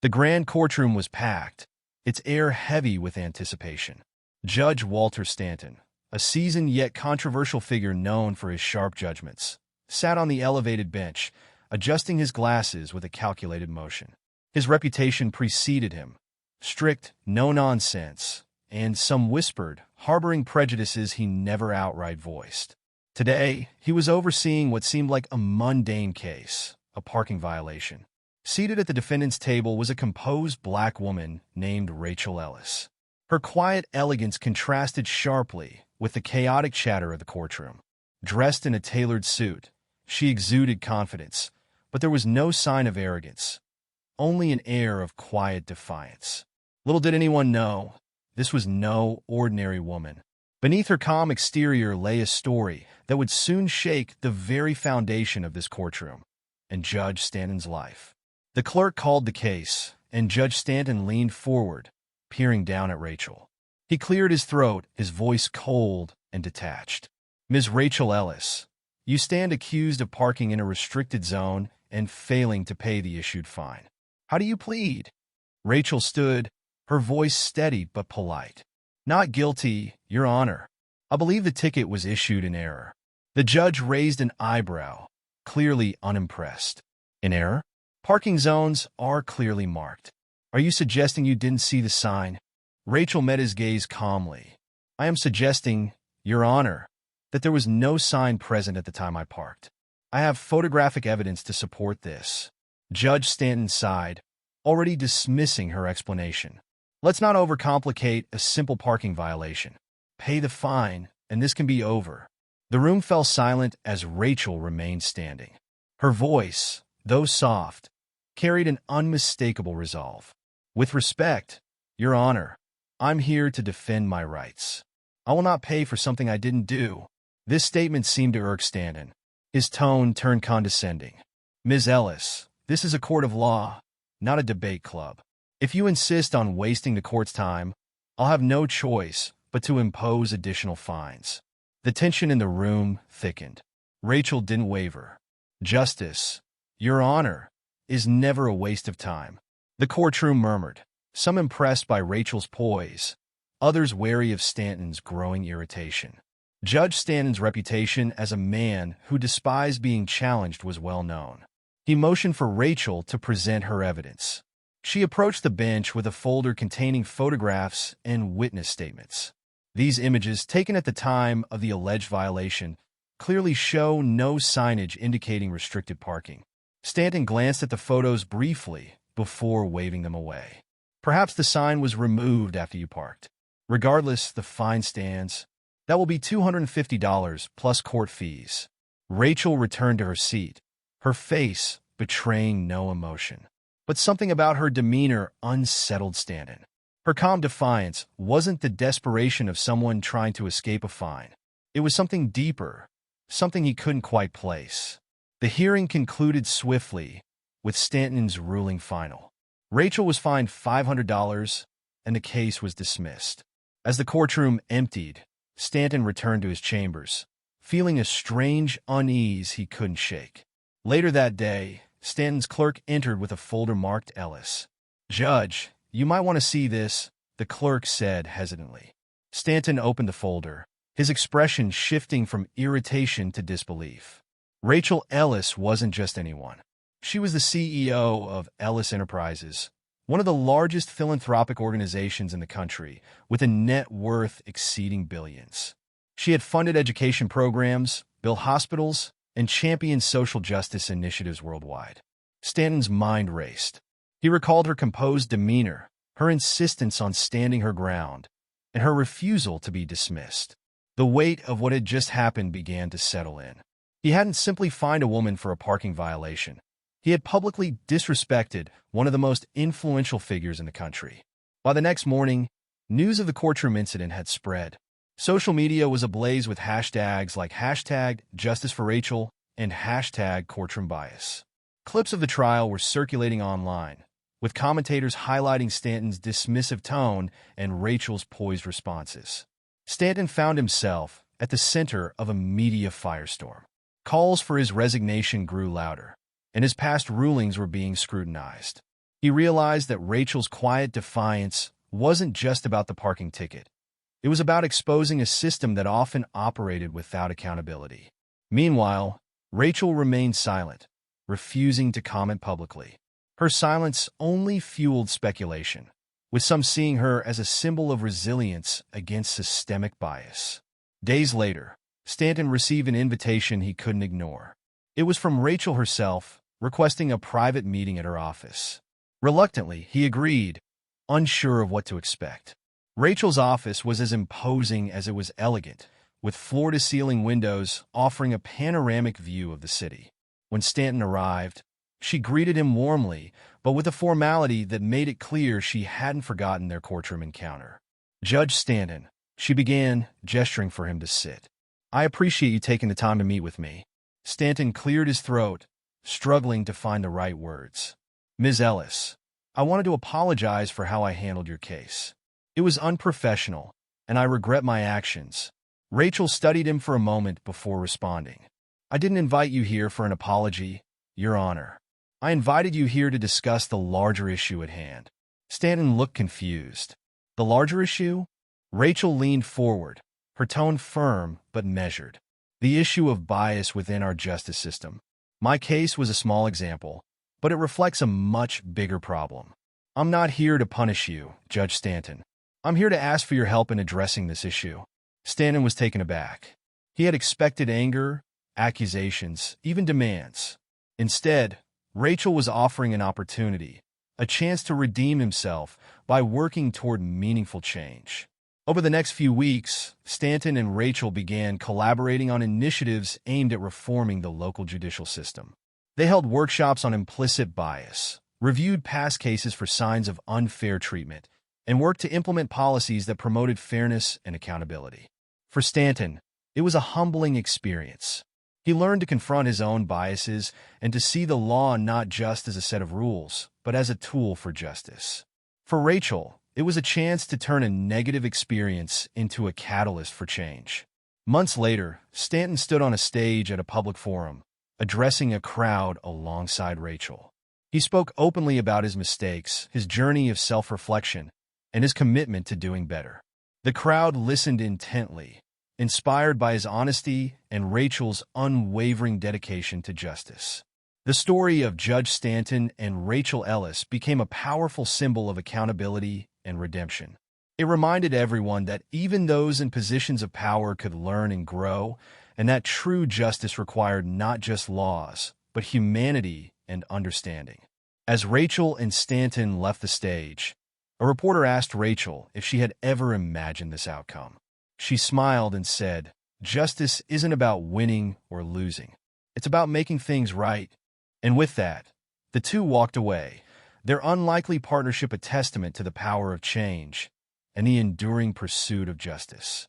The grand courtroom was packed, its air heavy with anticipation. Judge Walter Stanton, a seasoned yet controversial figure known for his sharp judgments, sat on the elevated bench, adjusting his glasses with a calculated motion. His reputation preceded him: strict, no-nonsense, and, some whispered, harboring prejudices he never outright voiced. Today, he was overseeing what seemed like a mundane case, a parking violation. Seated at the defendant's table was a composed black woman named Rachel Ellis. Her quiet elegance contrasted sharply with the chaotic chatter of the courtroom. Dressed in a tailored suit, she exuded confidence, but there was no sign of arrogance, only an air of quiet defiance. Little did anyone know, this was no ordinary woman. Beneath her calm exterior lay a story that would soon shake the very foundation of this courtroom and Judge Stanton's life. The clerk called the case, and Judge Stanton leaned forward, peering down at Rachel. He cleared his throat, his voice cold and detached. "Ms. Rachel Ellis, you stand accused of parking in a restricted zone and failing to pay the issued fine. How do you plead?" Rachel stood, her voice steady but polite. "Not guilty, Your Honor. I believe the ticket was issued in error." The judge raised an eyebrow, clearly unimpressed. "In error? Parking zones are clearly marked. Are you suggesting you didn't see the sign?" Rachel met his gaze calmly. "I am suggesting, Your Honor, that there was no sign present at the time I parked. I have photographic evidence to support this." Judge Stanton sighed, already dismissing her explanation. "Let's not overcomplicate a simple parking violation. Pay the fine, and this can be over." The room fell silent as Rachel remained standing. Her voice, though soft, carried an unmistakable resolve. "With respect, Your Honor, I'm here to defend my rights. I will not pay for something I didn't do." This statement seemed to irk Stanton. His tone turned condescending. "Ms. Ellis, this is a court of law, not a debate club. If you insist on wasting the court's time, I'll have no choice but to impose additional fines." The tension in the room thickened. Rachel didn't waver. "Justice, Your Honor, is never a waste of time." The courtroom murmured, some impressed by Rachel's poise, others wary of Stanton's growing irritation. Judge Stanton's reputation as a man who despised being challenged was well known. He motioned for Rachel to present her evidence. She approached the bench with a folder containing photographs and witness statements. These images, taken at the time of the alleged violation, clearly show no signage indicating restricted parking. Stanton glanced at the photos briefly before waving them away. "Perhaps the sign was removed after you parked. Regardless, the fine stands. That will be $250 plus court fees." Rachel returned to her seat, her face betraying no emotion. But something about her demeanor unsettled Stanton. Her calm defiance wasn't the desperation of someone trying to escape a fine. It was something deeper, something he couldn't quite place. The hearing concluded swiftly, with Stanton's ruling final. Rachel was fined $500, and the case was dismissed. As the courtroom emptied, Stanton returned to his chambers, feeling a strange unease he couldn't shake. Later that day, Stanton's clerk entered with a folder marked Ellis. "Judge, you might want to see this," the clerk said hesitantly. Stanton opened the folder, his expression shifting from irritation to disbelief. Rachel Ellis wasn't just anyone. She was the CEO of Ellis Enterprises, one of the largest philanthropic organizations in the country, with a net worth exceeding billions. She had funded education programs, built hospitals, and championed social justice initiatives worldwide. Stanton's mind raced. He recalled her composed demeanor, her insistence on standing her ground, and her refusal to be dismissed. The weight of what had just happened began to settle in. He hadn't simply fined a woman for a parking violation. He had publicly disrespected one of the most influential figures in the country. By the next morning, news of the courtroom incident had spread. Social media was ablaze with hashtags like #JusticeForRachel and #CourtroomBias. Clips of the trial were circulating online, with commentators highlighting Stanton's dismissive tone and Rachel's poised responses. Stanton found himself at the center of a media firestorm. Calls for his resignation grew louder, and his past rulings were being scrutinized. He realized that Rachel's quiet defiance wasn't just about the parking ticket. It was about exposing a system that often operated without accountability. Meanwhile, Rachel remained silent, refusing to comment publicly. Her silence only fueled speculation, with some seeing her as a symbol of resilience against systemic bias. Days later, Stanton received an invitation he couldn't ignore. It was from Rachel herself, requesting a private meeting at her office. Reluctantly, he agreed, unsure of what to expect. Rachel's office was as imposing as it was elegant, with floor-to-ceiling windows offering a panoramic view of the city. When Stanton arrived, she greeted him warmly, but with a formality that made it clear she hadn't forgotten their courtroom encounter. "Judge Stanton," she began, gesturing for him to sit. "I appreciate you taking the time to meet with me." Stanton cleared his throat, struggling to find the right words. "Ms. Ellis, I wanted to apologize for how I handled your case. It was unprofessional, and I regret my actions." Rachel studied him for a moment before responding. "I didn't invite you here for an apology, Your Honor. I invited you here to discuss the larger issue at hand." Stanton looked confused. "The larger issue?" Rachel leaned forward, her tone firm but measured. "The issue of bias within our justice system. My case was a small example, but it reflects a much bigger problem. I'm not here to punish you, Judge Stanton. I'm here to ask for your help in addressing this issue." Stanton was taken aback. He had expected anger, accusations, even demands. Instead, Rachel was offering an opportunity, a chance to redeem himself by working toward meaningful change. Over the next few weeks, Stanton and Rachel began collaborating on initiatives aimed at reforming the local judicial system. They held workshops on implicit bias, reviewed past cases for signs of unfair treatment, and worked to implement policies that promoted fairness and accountability. For Stanton, it was a humbling experience. He learned to confront his own biases and to see the law not just as a set of rules, but as a tool for justice. For Rachel, it was a chance to turn a negative experience into a catalyst for change. Months later, Stanton stood on a stage at a public forum, addressing a crowd alongside Rachel. He spoke openly about his mistakes, his journey of self-reflection, and his commitment to doing better. The crowd listened intently, inspired by his honesty and Rachel's unwavering dedication to justice. The story of Judge Stanton and Rachel Ellis became a powerful symbol of accountability and redemption. It reminded everyone that even those in positions of power could learn and grow, and that true justice required not just laws, but humanity and understanding. As Rachel and Stanton left the stage, a reporter asked Rachel if she had ever imagined this outcome. She smiled and said, "Justice isn't about winning or losing. It's about making things right." And with that, the two walked away, their unlikely partnership a testament to the power of change and the enduring pursuit of justice.